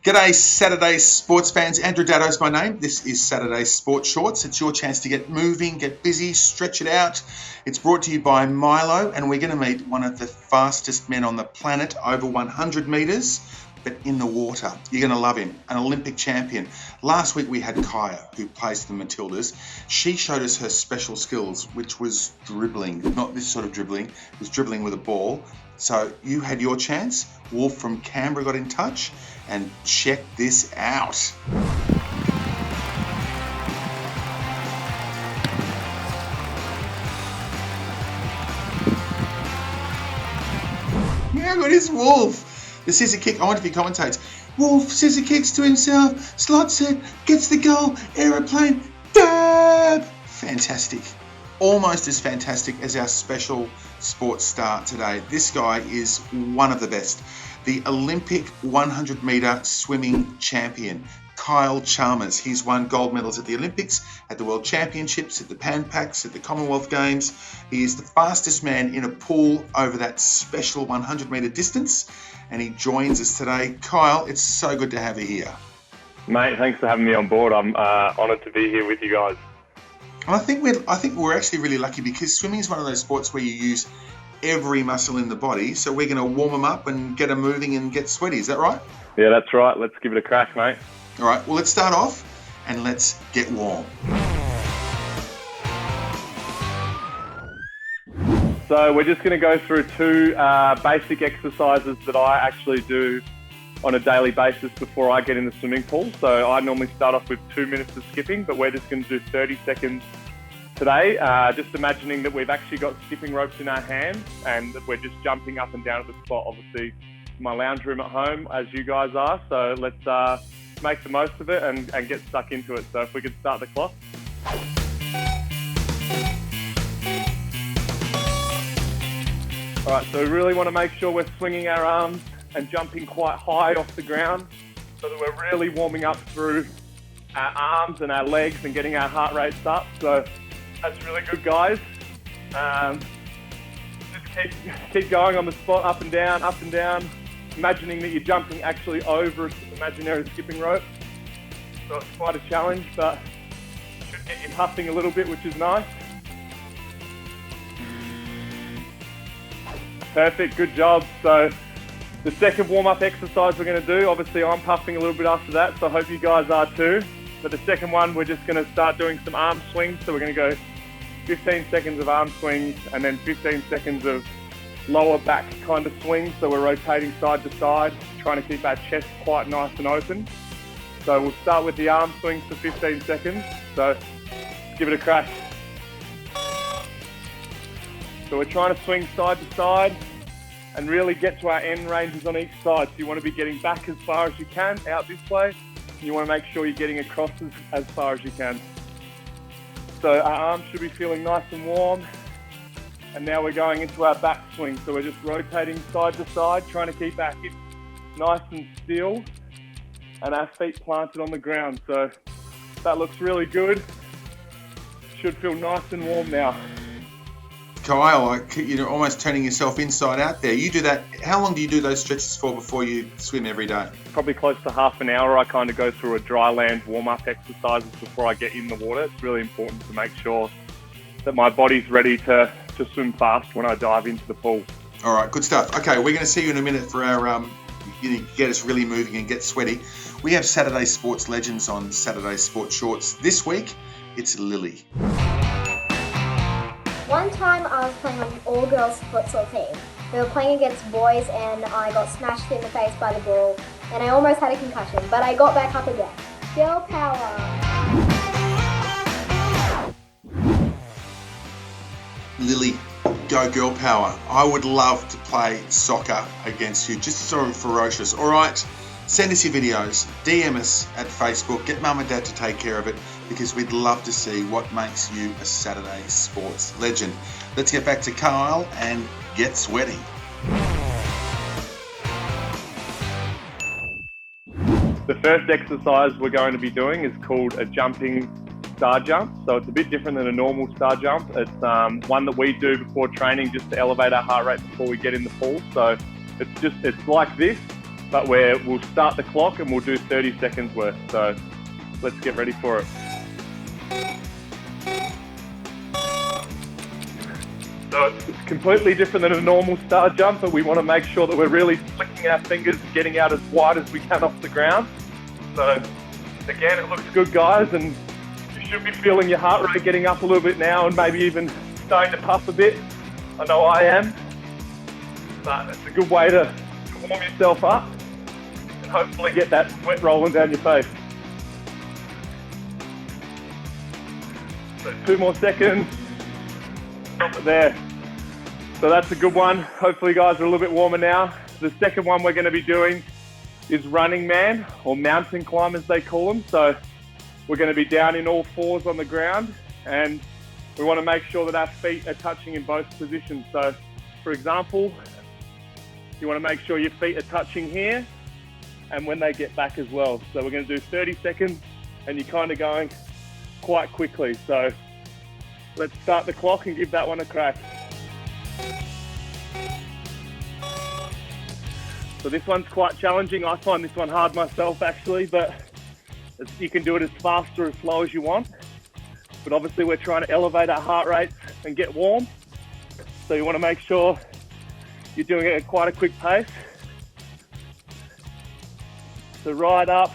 G'day Saturday sports fans, Andrew Daddo is my name. This is Saturday Sports Shorts. It's your chance to get moving, get busy, stretch it out. It's brought to you by Milo, and we're going to meet one of the fastest men on the planet, over 100 metres, but in the water. You're going to love him, an Olympic champion. Last week we had Kaya, who plays the Matildas. She showed us her special skills, which was dribbling, not this sort of dribbling, it was dribbling with a ball. So you had your chance. Wolf from Canberra got in touch, and check this out. Yeah, got his Wolf. The scissor kick, I wonder if he commentates. Wolf scissor kicks to himself, slots it, gets the goal, aeroplane, dab! Fantastic. Almost as fantastic as our special sports star today. This guy is one of the best. The Olympic 100 metre swimming champion, Kyle Chalmers. He's won gold medals at the Olympics, at the World Championships, at the Pan Pacs, at the Commonwealth Games. He is the fastest man in a pool over that special 100 metre distance, and he joins us today. Kyle, it's so good to have you here. Mate, thanks for having me on board. I'm honoured to be here with you guys. I think we're actually really lucky because swimming is one of those sports where you use every muscle in the body. So we're going to warm them up and get them moving and get sweaty. Is that right? Yeah, that's right. Let's give it a crack, mate. All right. Well, let's start off and let's get warm. So we're just going to go through two basic exercises that I actually do on a daily basis before I get in the swimming pool. So I normally start off with 2 minutes of skipping, but we're just going to do 30 seconds today. Just imagining that we've actually got skipping ropes in our hands and that we're just jumping up and down at the spot. Obviously, my lounge room at home, as you guys are. So let's make the most of it and get stuck into it. So if we could start the clock. All right, so we really want to make sure we're swinging our arms and jumping quite high off the ground so that we're really warming up through our arms and our legs and getting our heart rates up. So that's really good, guys. Just keep going on the spot, up and down, imagining that you're jumping actually over an imaginary skipping rope. So it's quite a challenge, but should get you puffing a little bit, which is nice. Perfect, good job. So the second warm-up exercise we're going to do, obviously I'm puffing a little bit after that, so I hope you guys are too. But the second one, we're just going to start doing some arm swings. So we're going to go 15 seconds of arm swings and then 15 seconds of lower back kind of swings. So we're rotating side to side, trying to keep our chest quite nice and open. So we'll start with the arm swings for 15 seconds. So give it a crack. So we're trying to swing side to side and really get to our end ranges on each side. So you want to be getting back as far as you can, out this way. You want to make sure you're getting across as far as you can. So our arms should be feeling nice and warm. And now we're going into our back swing. So we're just rotating side to side, trying to keep our hips nice and still and our feet planted on the ground. So that looks really good. Should feel nice and warm now. Kyle, you're almost turning yourself inside out there. You do that. How long do you do those stretches for before you swim every day? Probably close to half an hour. I kind of go through a dry land warm-up exercises before I get in the water. It's really important to make sure that my body's ready to swim fast when I dive into the pool. All right, good stuff. Okay, we're going to see you in a minute for our get us really moving and get sweaty. We have Saturday sports legends on Saturday Sports Shorts. This week, it's Lily. One time I was playing on an all-girls futsal team. We were playing against boys and I got smashed in the face by the ball and I almost had a concussion, but I got back up again. Girl power! Lily, go girl power. I would love to play soccer against you, just so ferocious. All right, send us your videos, DM us at Facebook, get mum and dad to take care of it, because we'd love to see what makes you a Saturday sports legend. Let's get back to Kyle and get sweaty. The first exercise we're going to be doing is called a jumping star jump. So it's a bit different than a normal star jump. It's one that we do before training just to elevate our heart rate before we get in the pool. So it's like this, but we'll start the clock and we'll do 30 seconds worth. So let's get ready for it. So it's completely different than a normal star jump, but we want to make sure that we're really flicking our fingers and getting out as wide as we can off the ground. So again, it looks good, guys, and you should be feeling your heart rate getting up a little bit now and maybe even starting to puff a bit. I know I am, but it's a good way to warm yourself up and hopefully get that sweat rolling down your face. So 2 more seconds. Stop it there. So that's a good one. Hopefully you guys are a little bit warmer now. The second one we're going to be doing is running man, or mountain climb as they call them. So we're going to be down in all fours on the ground, and we want to make sure that our feet are touching in both positions. So for example, you want to make sure your feet are touching here and when they get back as well. So we're going to do 30 seconds and you're kind of going quite quickly. So let's start the clock and give that one a crack. So this one's quite challenging. I find this one hard myself actually, but you can do it as fast or as slow as you want. But obviously we're trying to elevate our heart rates and get warm. So you want to make sure you're doing it at quite a quick pace. So right up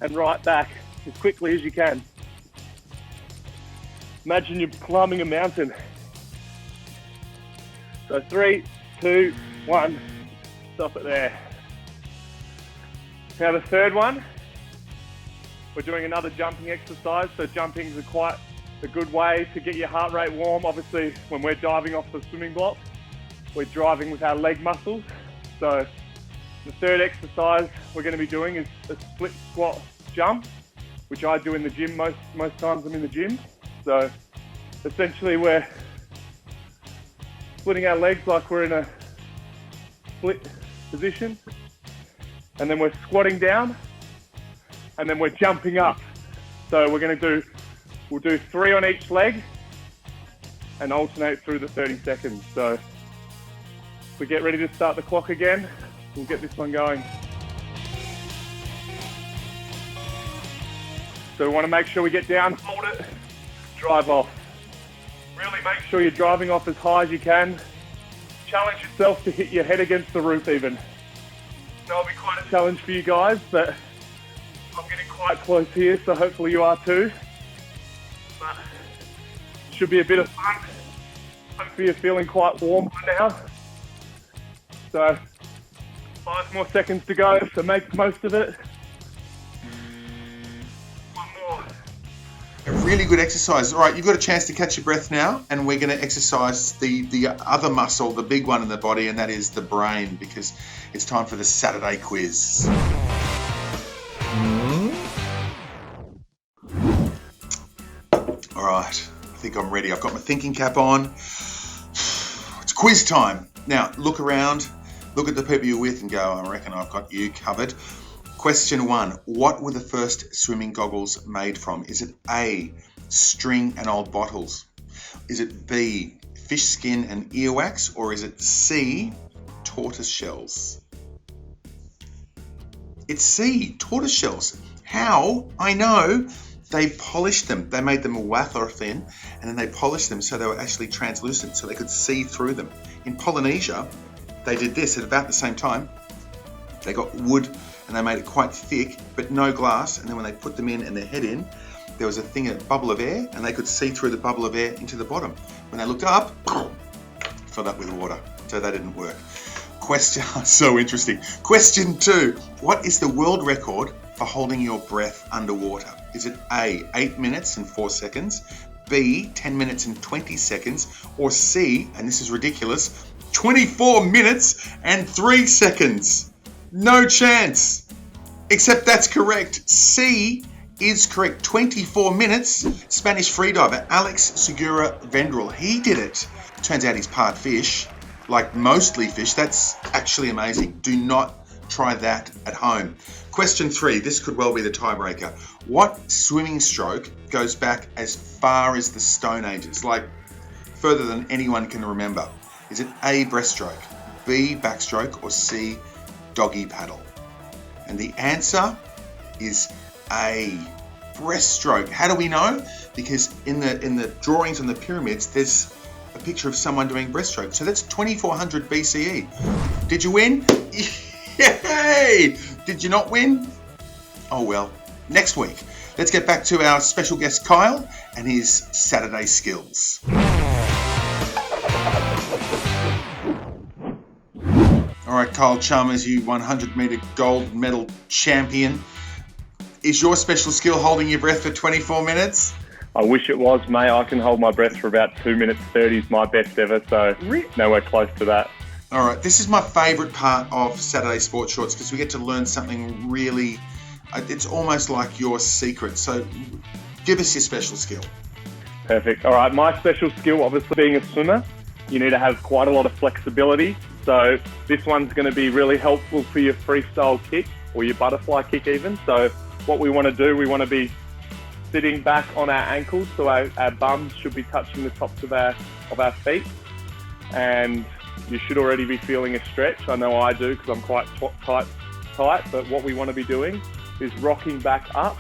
and right back as quickly as you can. Imagine you're climbing a mountain. So 3, 2, 1, stop it there. Now the third one, we're doing another jumping exercise. So jumping is quite a good way to get your heart rate warm. Obviously, when we're diving off the swimming block, we're driving with our leg muscles. So the third exercise we're going to be doing is a split squat jump, which I do in the gym most times I'm in the gym. So essentially we're splitting our legs like we're in a split position, and then we're squatting down, and then we're jumping up. So we'll do 3 on each leg and alternate through the 30 seconds. So if we get ready to start the clock again, we'll get this one going. So we want to make sure we get down, hold it, drive off. Really make sure you're driving off as high as you can. Challenge yourself to hit your head against the roof even. That'll be quite a challenge for you guys, but I'm getting quite close here, so hopefully you are too. But it should be a bit of fun. Hopefully you're feeling quite warm by now. So 5 more seconds to go, so make the most of it. One more. A really good exercise. All right, you've got a chance to catch your breath now, and we're going to exercise the other muscle, the big one in the body, and that is the brain, because it's time for the Saturday quiz. All right, I think I'm ready. I've got my thinking cap on. It's quiz time. Now, look around, look at the people you're with and go, I reckon I've got you covered. Question 1, what were the first swimming goggles made from? Is it A, string and old bottles? Is it B, fish skin and earwax? Or is it C, tortoise shells? It's C, tortoise shells. How? I know. They polished them. They made them wafer thin, and then they polished them so they were actually translucent, so they could see through them. In Polynesia, they did this at about the same time. They got wood and they made it quite thick, but no glass. And then when they put them in and their head in, there was a bubble of air, and they could see through the bubble of air into the bottom. When they looked up, filled up with water. So that didn't work. So interesting. Question 2, what is the world record for holding your breath underwater? Is it A, 8 minutes and 4 seconds, B, 10 minutes and 20 seconds, or C, and this is ridiculous, 24 minutes and 3 seconds? No chance. Except that's correct. C is correct. 24 minutes. Spanish freediver Alex Segura Vendrell, he did it. Turns out he's part fish, like mostly fish. That's actually amazing. Do not try that at home. Question 3, this could well be the tiebreaker. What swimming stroke goes back as far as the Stone Ages, like further than anyone can remember? Is it A, breaststroke, B, backstroke, or C, doggy paddle? And the answer is A, breaststroke. How do we know? Because in the drawings on the pyramids, there's a picture of someone doing breaststroke. So that's 2400 BCE. Did you win? Yay! Did you not win? Oh well. Next week, let's get back to our special guest Kyle and his Saturday skills. All right, Kyle Chalmers, you 100-meter gold medal champion. Is your special skill holding your breath for 24 minutes? I wish it was, mate. I can hold my breath for about 2 minutes 30 is my best ever, so nowhere close to that. All right, this is my favourite part of Saturday Sports Shorts because we get to learn something really, it's almost like your secret. So give us your special skill. Perfect. All right, my special skill, obviously being a swimmer, you need to have quite a lot of flexibility. So this one's going to be really helpful for your freestyle kick or your butterfly kick even. So what we want to do, we want to be sitting back on our ankles, so our bums should be touching the tops of our feet. And you should already be feeling a stretch. I know I do because I'm quite tight, but what we want to be doing is rocking back up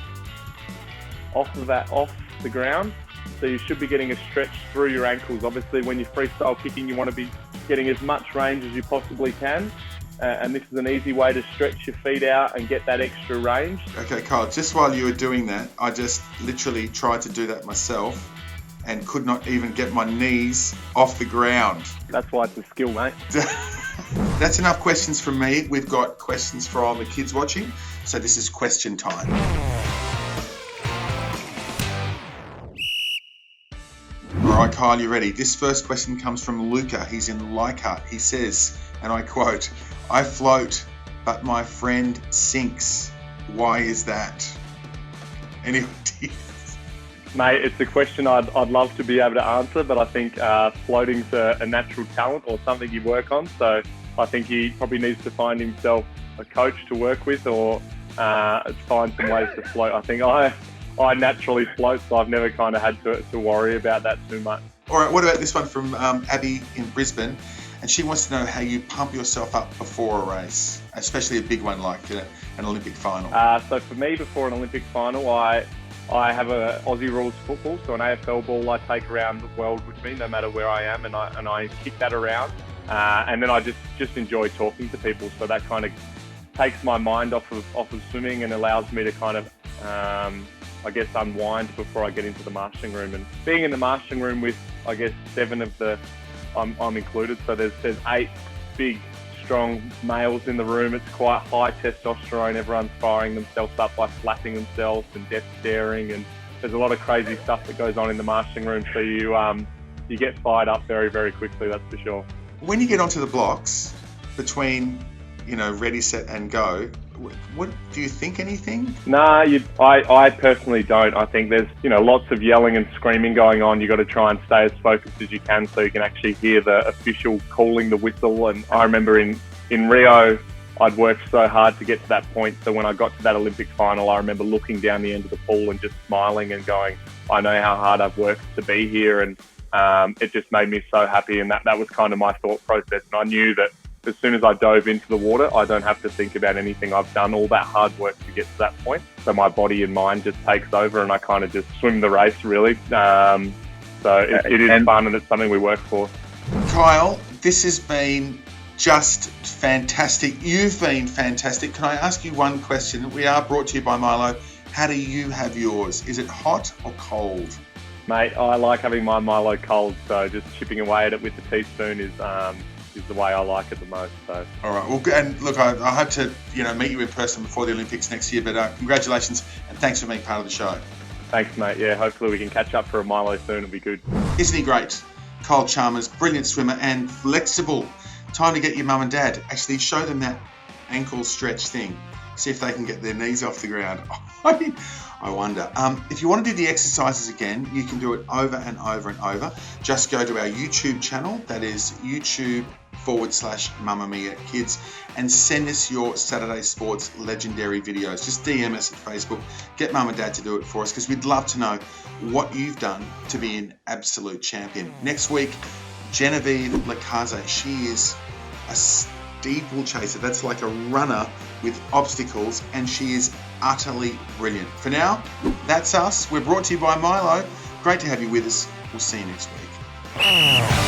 off the ground. So you should be getting a stretch through your ankles. Obviously, when you're freestyle kicking, you want to be getting as much range as you possibly can. And this is an easy way to stretch your feet out and get that extra range. Okay, Kyle, just while you were doing that, I just literally tried to do that myself and could not even get my knees off the ground. That's why it's a skill, mate. That's enough questions from me. We've got questions for all the kids watching. So this is question time. All right, Kyle, you ready? This first question comes from Luca. He's in Leichhardt. He says, and I quote, "I float, but my friend sinks. Why is that?" Any ideas? Mate, it's a question I'd love to be able to answer, but I think floating's a natural talent or something you work on. So I think he probably needs to find himself a coach to work with or find some ways to float. I think I naturally float, so I've never kind of had to worry about that too much. All right, what about this one from Abby in Brisbane? And she wants to know how you pump yourself up before a race, especially a big one like an Olympic final. So for me, before an Olympic final, I have a Aussie rules football, so an AFL ball I take around the world with me, no matter where I am, and I kick that around. And then I just enjoy talking to people, so that kind of takes my mind off of swimming and allows me to kind of I guess unwind before I get into the marshalling room. And being in the marshalling room with, I guess, 7 of the, I'm included, so there's 8 big, strong males in the room. It's quite high testosterone. Everyone's firing themselves up by flapping themselves and death staring, and there's a lot of crazy stuff that goes on in the marshalling room. So you get fired up very, very quickly, that's for sure. When you get onto the blocks, between, ready, set and go, what do you think anything? Nah, I personally don't. I think there's, lots of yelling and screaming going on. You got to try and stay as focused as you can so you can actually hear the official calling the whistle. And I remember in Rio, I'd worked so hard to get to that point. So when I got to that Olympic final, I remember looking down the end of the pool and just smiling and going, I know how hard I've worked to be here. And it just made me so happy. And that was kind of my thought process. And I knew that as soon as I dove into the water, I don't have to think about anything. I've done all that hard work to get to that point. So my body and mind just takes over and I kind of just swim the race, really. So it is fun and it's something we work for. Kyle, this has been just fantastic. You've been fantastic. Can I ask you one question? We are brought to you by Milo. How do you have yours? Is it hot or cold? Mate, I like having my Milo cold, so just chipping away at it with the teaspoon is the way I like it the most. So. All right. Well, and look, I hope to meet you in person before the Olympics next year. But congratulations and thanks for being part of the show. Thanks, mate. Yeah, hopefully we can catch up for a Milo soon. It'll be good. Isn't he great? Kyle Chalmers, brilliant swimmer and flexible. Time to get your mum and dad. Actually, show them that ankle stretch thing. See if they can get their knees off the ground. I wonder. If you want to do the exercises again, you can do it over and over and over. Just go to our YouTube channel. That is YouTube.com/Mamma Mia Kids, and send us your Saturday Sports legendary videos. Just DM us at Facebook. Get mum and dad to do it for us because we'd love to know what you've done to be an absolute champion. Next week, Genevieve Lacaze. She is a steeple chaser. That's like a runner with obstacles, and she is utterly brilliant. For now, that's us. We're brought to you by Milo. Great to have you with us. We'll see you next week.